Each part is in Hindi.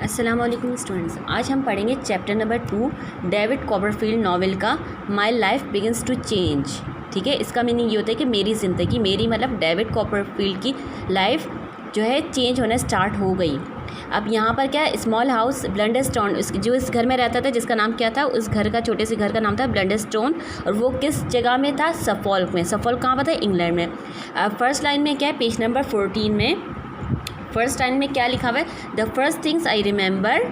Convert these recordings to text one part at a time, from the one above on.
अस्सलाम वालेकुम स्टूडेंट्स, आज हम पढ़ेंगे chapter number 2 David Copperfield novel का my life begins to change. ठीक है, इसका मीनिंग ये होता है कि मेरी ज़िंदगी, मेरी मतलब डेविड कॉपरफील्ड की लाइफ जो है चेंज होना स्टार्ट हो गई। अब यहाँ पर क्या है, स्मॉल हाउस ब्लंडरस्टोन, जो इस घर में रहता था जिसका नाम क्या था, उस घर का छोटे से घर का नाम था ब्लंडरस्टोन। और वो किस जगह में था? सफोल्क में। सफोल्क कहाँ पर था? इंग्लैंड में। फर्स्ट लाइन में क्या है, पेज नंबर 14 में फर्स्ट लाइन में क्या लिखा हुआ है? The first things I remember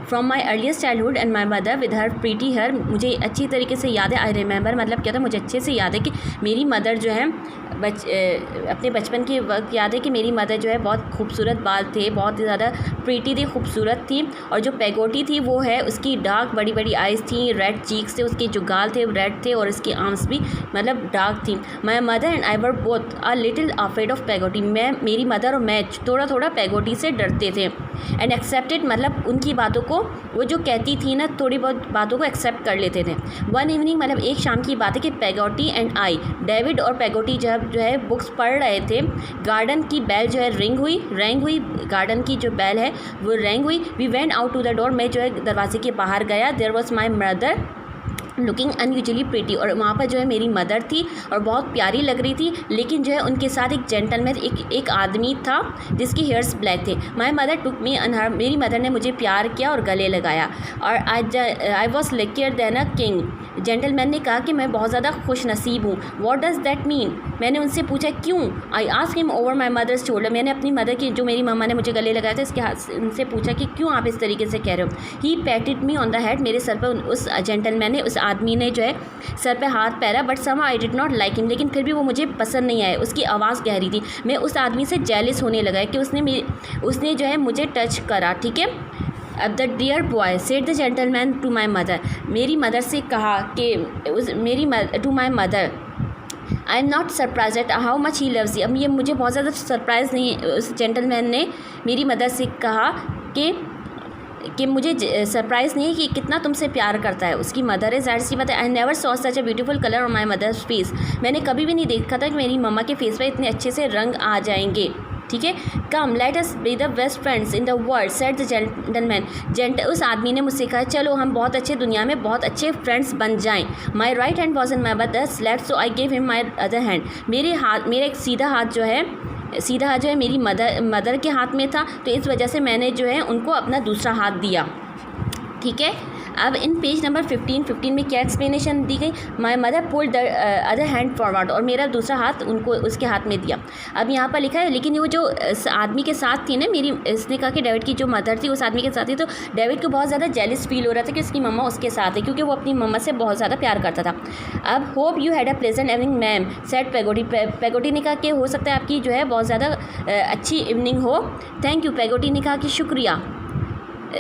from my earliest childhood and my mother with her pretty hair. मुझे अच्छी तरीके से याद है। आई रिमेंबर मतलब क्या था, मुझे अच्छे से याद है कि मेरी मदर जो है अपने बचपन के वक्त याद है कि मेरी मदर जो है बहुत खूबसूरत बाल थे, बहुत ज़्यादा प्रीटी थी, खूबसूरत थी। और जो पेगोटी थी वो है, उसकी डार्क बड़ी बड़ी आइज़ थी, रेड चीक्स थे, उसके जो गाल थे रेड थे और उसकी आर्म्स भी मतलब डार्क थी। My mother and I were both a little afraid of Peggotty. मेरी मदर और मैं थोड़ा थोड़ा पेगोटी से डरते थे। एंड एक्सेप्टेड मतलब उनकी बातों को, वो जो कहती थी ना, थोड़ी बहुत बातों को एक्सेप्ट कर लेते थे। वन इवनिंग मतलब एक शाम की बात है कि पेगोटी एंड आई, डेविड और पेगोटी जब जो है बुक्स पढ़ रहे थे, गार्डन की बेल जो है रैंग हुई, गार्डन की जो बेल है वो रैंग हुई। We went out to the door, मैं जो है दरवाजे के बाहर गया। There was my mother looking unusually pretty, और वहाँ पर जो है मेरी मदर थी और बहुत प्यारी लग रही थी। लेकिन जो है उनके साथ एक जेंटलमैन, एक आदमी था जिसकी हेयर्स ब्लैक थे। माई मदर टुक मी अन हर, मेरी मदर ने मुझे प्यार किया और गले लगाया। और I was luckier than a king. Gentleman ने कहा कि मैं बहुत ज़्यादा खुश नसीब हूँ। What does that mean? मैंने उनसे पूछा क्यों? I ask him over my mother's shoulder. मैंने अपनी मदर की, जो मेरी मम्मा ने मुझे गले लगाया था, इसके हाथ उनसे पूछा कि क्यों आप इस तरीके से कह रहे हो। He patted me on the head, मेरे सर पर उस जेंटलमैन ने, उस आदमी ने जो है सर पे हाथ पैरा। But some I did not like him, लेकिन फिर भी वो मुझे पसंद नहीं आया। उसकी आवाज़ गहरी थी। मैं उस आदमी से जेलिस होने लगा कि उसने जो है मुझे टच करा। ठीक है। अब the dear boy said the gentleman to my mother, मेरी मदर से कहा कि to my mother, I am not surprise at how much he loves you. अब ये मुझे बहुत ज़्यादा सरप्राइज़ नहीं, उस जेंटलमैन ने मेरी मदर से कहा कि मुझे सरप्राइज़ नहीं है कि कितना तुमसे प्यार करता है। उसकी मदर है, ज़ाहिर सी बात है। I never saw such a beautiful colour on my mother's face, मैंने कभी भी नहीं देखा था कि मेरी मम्मा के फेस पर इतने अच्छे से रंग आ जाएंगे। ठीक है। Come let us be the best friends in the world said the gentleman. उस आदमी ने मुझसे कहा चलो हम बहुत अच्छे, दुनिया में बहुत अच्छे फ्रेंड्स बन जाएं। My right hand was in my mother's left, so I gave him my other hand. मेरा एक सीधा हाथ जो है मेरी मदर के हाथ में था, तो इस वजह से मैंने जो है उनको अपना दूसरा हाथ दिया। ठीक है। अब इन पेज नंबर 15 में क्या एक्सप्लेनेशन दी गई? My mother pulled the other hand forward, और मेरा दूसरा हाथ उनको उसके हाथ में दिया। अब यहाँ पर लिखा है, लेकिन वो जो आदमी के साथ थी ना मेरी, इसने कहा कि डेविड की जो मदर थी उस आदमी के साथ थी, तो डेविड को बहुत ज़्यादा जेलिस फील हो रहा था कि उसकी मम्मा उसके साथ है, क्योंकि वो अपनी मम्मा से बहुत ज़्यादा प्यार करता था। अब hope you had a pleasant evening ma'am said Peggotty. Peggotty ने कहा कि हो सकता है आपकी जो है बहुत ज़्यादा अच्छी इवनिंग हो। थैंक यू, पेगोटी ने कहा कि शुक्रिया।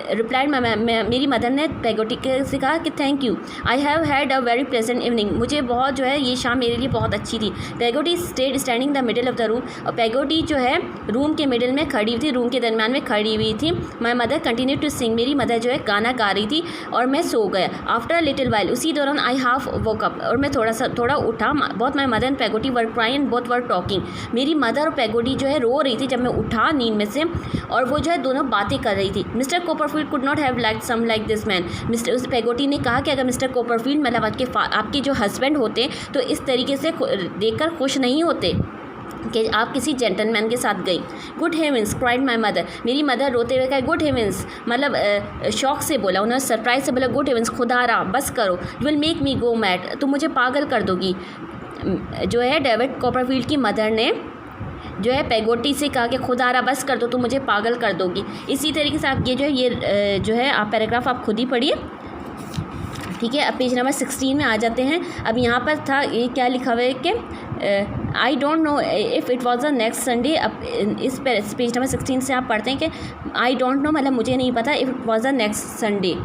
रिप्लाइड मेरी मदर ने पेगोटी से कहा कि thank you, I have had a very pleasant evening, मुझे बहुत जो है ये शाम मेरे लिए बहुत अच्छी थी। Peggotty standing the middle of the room, और पेगोटी जो है रूम के मिडल में खड़ी हुई थी, रूम के दरम्यान में खड़ी हुई थी। My mother continue to sing, मेरी मदर जो है गाना गा रही थी और मैं सो गया। आफ्टर अ लिटिल वाइल, उसी दौरान आई हाफ वोक अप, और मैं थोड़ा उठा। बहुत my mother and Peggotty were crying and both were talking. मेरी मदर और पेगोटी जो है रो रही थी जब मैं उठा नींद में से, और वो जो है दोनों बातें कर रही थी। Mister Copperfield could not have like some like this man. उस पेगोटी ने कहा कि अगर मिस्टर कॉपरफील्ड मतलब आपके जो हस्बैंड होते तो इस तरीके से देखकर खुश नहीं होते कि आप किसी जेंटलमैन के साथ गई। Good heavens cried my mother, मेरी मदर रोते हुए कहा गुड हेवेंस, मतलब शौक से बोला, उन्होंने सरप्राइज से बोला गुड हेवेंस, खुदारा बस करो, you will make me go mad, तुम मुझे पागल कर दोगी। जो है डेविड कॉपरफील्ड की मदर ने जो है पेगोटी से कहा कि खुदारा बस कर दो, तुम मुझे पागल कर दोगी। इसी तरीके से आप ये जो है आप पैराग्राफ आप खुद ही पढ़िए। ठीक है। अब पेज नंबर 16 में आ जाते हैं। अब यहाँ पर था ये क्या लिखा हुआ है कि I don't know if it was the next Sunday. अब इस पेज नंबर 16 से आप पढ़ते हैं कि आई डोंट नो मतलब मुझे नहीं पता, if it was the next Sunday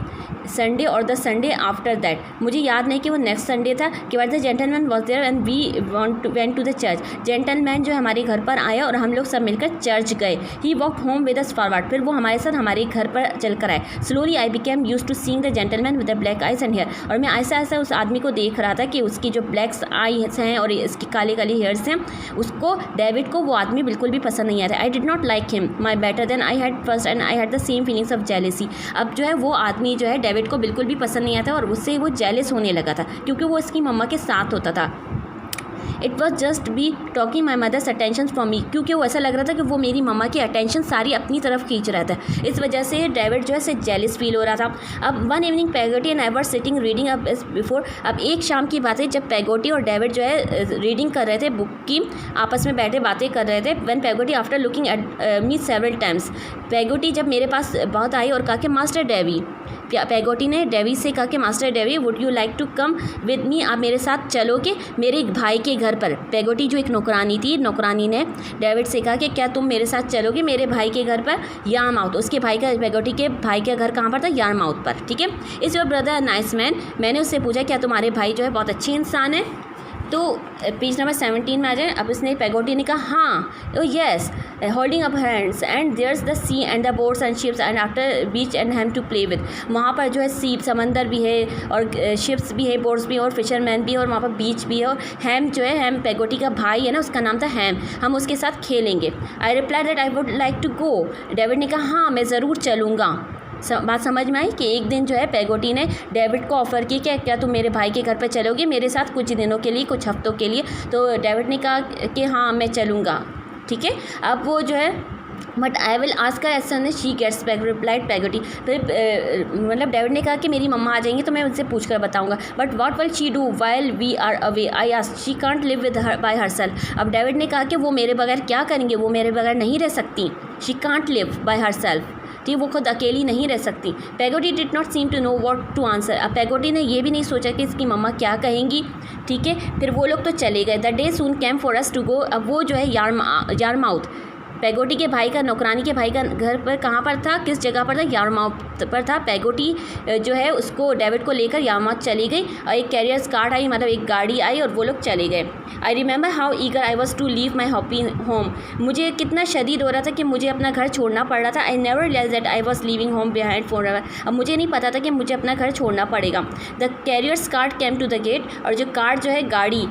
Sunday और द संडे आफ्टर दैट, मुझे याद नहीं कि वो नेक्स्ट संडे था, कि बाद the gentleman was there and we went to the church, gentleman जो हमारे घर पर आया और हम लोग सब मिलकर चर्च गए। He walk home with us forward, फिर वो हमारे साथ हमारे घर पर चल कर आए। Slowly I became use to seeing the gentleman with the black eyes and hair, और मैं ऐसा ऐसा उस आदमी को देख रहा था कि उसकी जो ब्लैक आईज हैं और इसकी काले काले हेयर्स हैं, उसको डेविड को वो आदमी बिल्कुल भी पसंद नहीं आता। I did not like him my better than I had first and I had the same feelings of jealousy. अब जो है वो आदमी जो है डेविड को बिल्कुल भी पसंद नहीं आता और उससे वो जेलस होने लगा था क्योंकि वो उसकी मम्मा के साथ होता था। It was just be talking my mother's attention from me, क्योंकि वो ऐसा लग रहा था कि वो मेरी मम्मा की अटेंशन सारी अपनी तरफ खींच रहा था। इस वजह से डेविड जो है जेलिस फील हो रहा था। अब one evening Peggotty and I were sitting reading अब बिफोर, अब एक शाम की बात है जब पैगोटी और डेविड जो है रीडिंग कर रहे थे बुक की, आपस में बैठे बातें कर रहे थे। When Peggotty after looking at me several times, Peggotty जब मेरे पास बहुत आई और कहा कि मास्टर डेवी, पैगोटी ने डेवी से कहा कि master Davy would you like to come with me, आप मेरे साथ चलोगे मेरे भाई के घर पर। पैगोटी जो एक नौकरानी थी, नौकरानी ने डेविड से कहा कि क्या तुम मेरे साथ चलोगे मेरे भाई के घर पर, यारमाउथ। उसके भाई का, पैगोटी के भाई का घर कहाँ पर था, यारमाउथ पर। ठीक है, is your brother nice man, मैंने उससे पूछा क्या तुम्हारे भाई जो है बहुत अच्छे इंसान है। तो पेज नंबर 17 में आ जाए। अब उसने, पैगोटी ने कहा हाँ, oh yes, holding up hands and there's the sea and the boats and ships and after beach and Ham to play with, वहाँ पर जो है सी समंदर भी है और शिप्स भी है, बोट्स भी है और फिशरमैन भी है और वहाँ पर बीच भी है। और हैम जो है, हैम पैगोटी का भाई है ना, उसका नाम था हैम, हम उसके साथ खेलेंगे। I reply that I would like to go, David ने कहा हाँ मैं ज़रूर चलूँगा। बात समझ में आई कि एक दिन जो है पैगोटी ने डेविड को ऑफ़र की कि क्या तुम मेरे भाई के घर पर चलोगे मेरे साथ कुछ दिनों के लिए, कुछ हफ्तों के लिए। तो डेविड ने कहा कि हाँ मैं चलूँगा। ठीक है, अब वो जो है but I will ask her as soon as she gets back, replied Peggotty. फिर मतलब डेविड ने कहा कि मेरी मम्मा आ जाएंगी तो मैं उनसे पूछ कर बताऊँगा। But what will she do while we are away, I asked, she can't live with her by herself. अब डेविड ने कहा कि वो मेरे बगैर क्या करेंगे, वो मेरे बगैर नहीं रह सकती। She can't live by herself, ठीक, वो खुद अकेली नहीं रह सकती। Peggotty did not seem to know what to answer, अब पैगोटी ने ये भी नहीं सोचा कि इसकी मम्मा क्या कहेंगी। ठीक है, फिर वो लोग तो चले गए। The day soon came for us to go, अब वो जो है यारमाउथ, पैगोटी के भाई का, नौकरानी के भाई का घर पर कहाँ पर था, किस जगह पर था, यारमाउथ पर था। पैगोटी जो है उसको, डेविड को लेकर यारमाउथ चली गई और एक कैरियर्स कार आई, मतलब एक गाड़ी आई और वो लोग चले गए। I remember how eager I was to leave my happy home, मुझे कितना शदीद हो रहा था कि मुझे अपना घर छोड़ना पड़ रहा था। I never realise that I was living home behind for ever, अब मुझे नहीं पता था कि मुझे अपना घर छोड़ना पड़ेगा। The carrier's car came to the gate, और जो कार जो है गाड़ी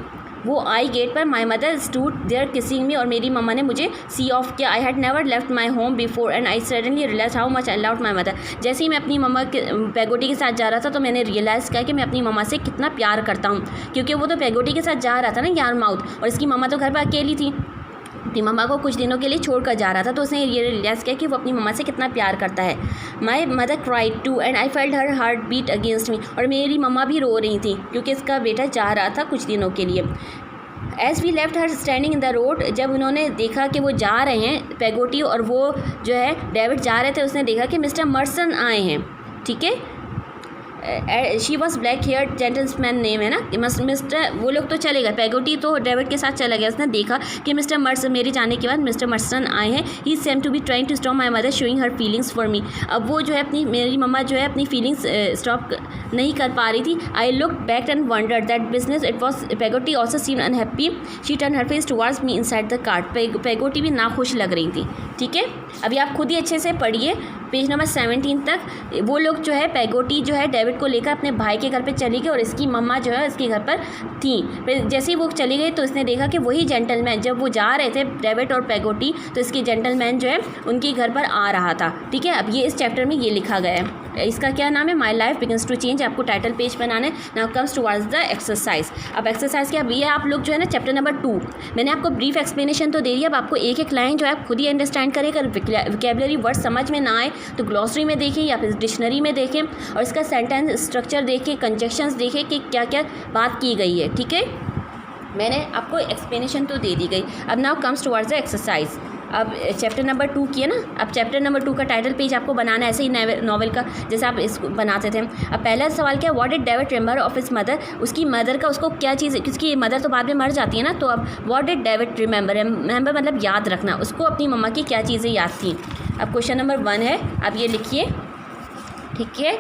वो आई गेट पर। My mother stood there kissing me, और मेरी मम्मा ने मुझे सी ऑफ किया। I had never left my home before and I suddenly realise how much I loved my mother, जैसे ही मैं अपनी मम्मा के, पैगोटी के साथ जा रहा था तो मैंने रियलाइज़ किया कि मैं अपनी मम्मा से कितना प्यार करता हूँ, क्योंकि वो तो पैगोटी के साथ जा रहा था ना यारमाउथ, और इसकी मम्मा तो घर पर अकेली थी, अपनी मम्मा को कुछ दिनों के लिए छोड़कर जा रहा था। तो उसने ये रियलाइज़ किया कि वो अपनी मम्मा से कितना प्यार करता है। My mother cried too and I felt her heart beat against me, और मेरी मम्मा भी रो रही थी क्योंकि इसका बेटा जा रहा था कुछ दिनों के लिए। As we left her standing in the road, जब उन्होंने देखा कि वो जा रहे हैं, पैगोटी और वो जो है डेविड जा रहे थे, उसने देखा कि मिस्टर मर्सन आए हैं। ठीक है, she was black hair gentleman name है ना, मिस्टर, वो लोग तो चले गए, पैगोटी तो डेविड के साथ चला गया। उसने देखा कि मिस्टर मर्सन, मेरे जाने के बाद मिस्टर मर्सन आए हैं। He seem to be trying to stop my mother showing her feelings for me, अब वो जो है अपनी, मेरी मम्मा जो है अपनी फीलिंग्स स्टॉप नहीं कर पा रही थी। I look back and wondered that business it was, Peggotty also seem unhappy, she turn her face towards me inside the cart, Peggotty भी नाखुश लग रही थी। ठीक है, अभी आप खुद ही अच्छे से पढ़िए पेज नंबर 17 तक। वो लोग जो है, पैगोटी जो है डेविड को लेकर अपने भाई के घर पे चली गई और इसकी मम्मा जो है इसके घर पर थी। फिर जैसे ही वो चली गई तो इसने देखा कि वही जेंटलमैन, जब वो जा रहे थे डेविड और पैगोटी, तो इसकी जेंटलमैन जो है उनके घर पर आ रहा था। ठीक है, अब ये इस चैप्टर में ये लिखा गया है, इसका क्या नाम है, my life begins to change. आपको टाइटल पेज बनाना है। Now comes towards the exercise. अब एक्सरसाइज क्या, ये आप लोग जो है ना चैप्टर नंबर 2, मैंने आपको ब्रीफ एक्सप्लेनेशन तो दे दिया। अब आपको एक एक लाइन जो है आप खुद ही अंडरस्टैंड करें। अगर वोकैबुलरी वर्ड समझ में ना आए तो ग्लॉसरी में देखें या फिर डिक्शनरी में देखें, और इसका सेंटेंस स्ट्रक्चर देखें, कंजक्शंस देखें कि क्या क्या बात की गई है। ठीक है, मैंने आपको एक्सप्लेनेशन तो दे दी गई। अब now comes towards the exercise. अब चैप्टर नंबर 2 किए ना, अब चैप्टर नंबर 2 का टाइटल पेज आपको बनाना है ऐसे ही नॉवल का जैसे आप इसको बनाते थे। अब पहला सवाल क्या, what did David remember of his mother, उसकी मदर का उसको क्या चीज़, उसकी मदर तो बाद में मर जाती है ना, तो अब what did David remember, remember मतलब याद रखना, उसको अपनी मम्मा की क्या चीज़ें याद थी। अब क्वेश्चन नंबर 1 है, अब ये लिखिए। ठीक है,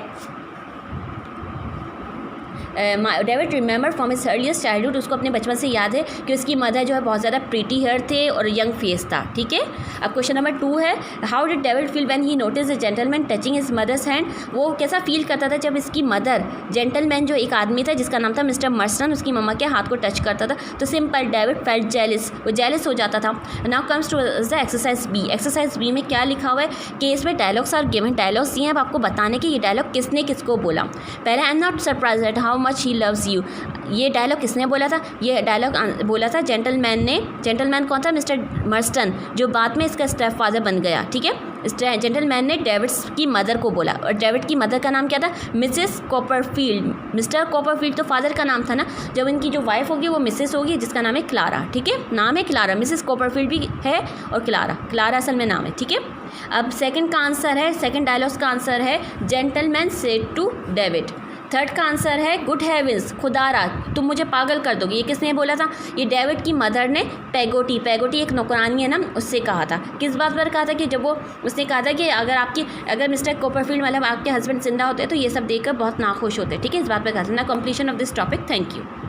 David remember from his earliest childhood, उसको अपने बचपन से याद है कि उसकी मदर जो है बहुत ज़्यादा प्रीटी हेयर थे और यंग फेस था, ठीक है। अब क्वेश्चन नंबर 2 है, how did David feel when he notice a gentleman touching his mother's hand, वो कैसा फील करता था जब इसकी मदर, जेंटलमैन जो एक आदमी था जिसका नाम था मिस्टर मर्सन, उसकी मम्मा के हाथ को टच करता था। तो सिंपल, डेविड फेल्ट जेलिस, वो जेलिस हो जाता था। Now comes to the exercise B. Exercise B में क्या लिखा हुआ है कि इसमें डायलॉग्स आर गिवन, डायलॉग्स दिए हैं अब आपको बताने कि ये डायलॉग किसने किसको बोला। पहले, आई am not surprise at how much he loves you, ये डायलॉग किसने बोला था? ये डायलॉग बोला था जेंटलमैन ने। जेंटलमैन कौन था? मिस्टर मर्स्टन, जो बाद में इसका स्टेप फादर बन गया, ठीक है। इस जेंटलमैन ने डेविड की मदर को बोला, और डेविड की मदर का नाम क्या था? Mrs Copperfield. मिस्टर कॉपरफील्ड तो फादर का नाम था ना, जब इनकी जो वाइफ होगी वो मिसेस होगी, जिसका नाम है क्लारा, ठीक है। नाम है क्लारा, मिसेस कॉपरफील्ड भी है और क्लारा असल में नाम है, ठीक है। अब सेकंड का आंसर है, सेकंड डायलॉग्स का आंसर है gentleman said to David. Third का आंसर है गुड हेवेंस, खुदारा तुम मुझे पागल कर दोगे, ये किसने बोला था? ये डेविड की मदर ने पैगोटी एक नौकरानी है ना, उससे कहा था। किस बात पर कहा था? कि जब वो उसने कहा था कि अगर मिस्टर कॉपरफील्ड मतलब आपके हस्बैंड जिंदा होते हैं तो ये सब देखकर बहुत नाखुश होते हैं, ठीक है। इस बात पर कहा था ना। Completion of this topic, thank you.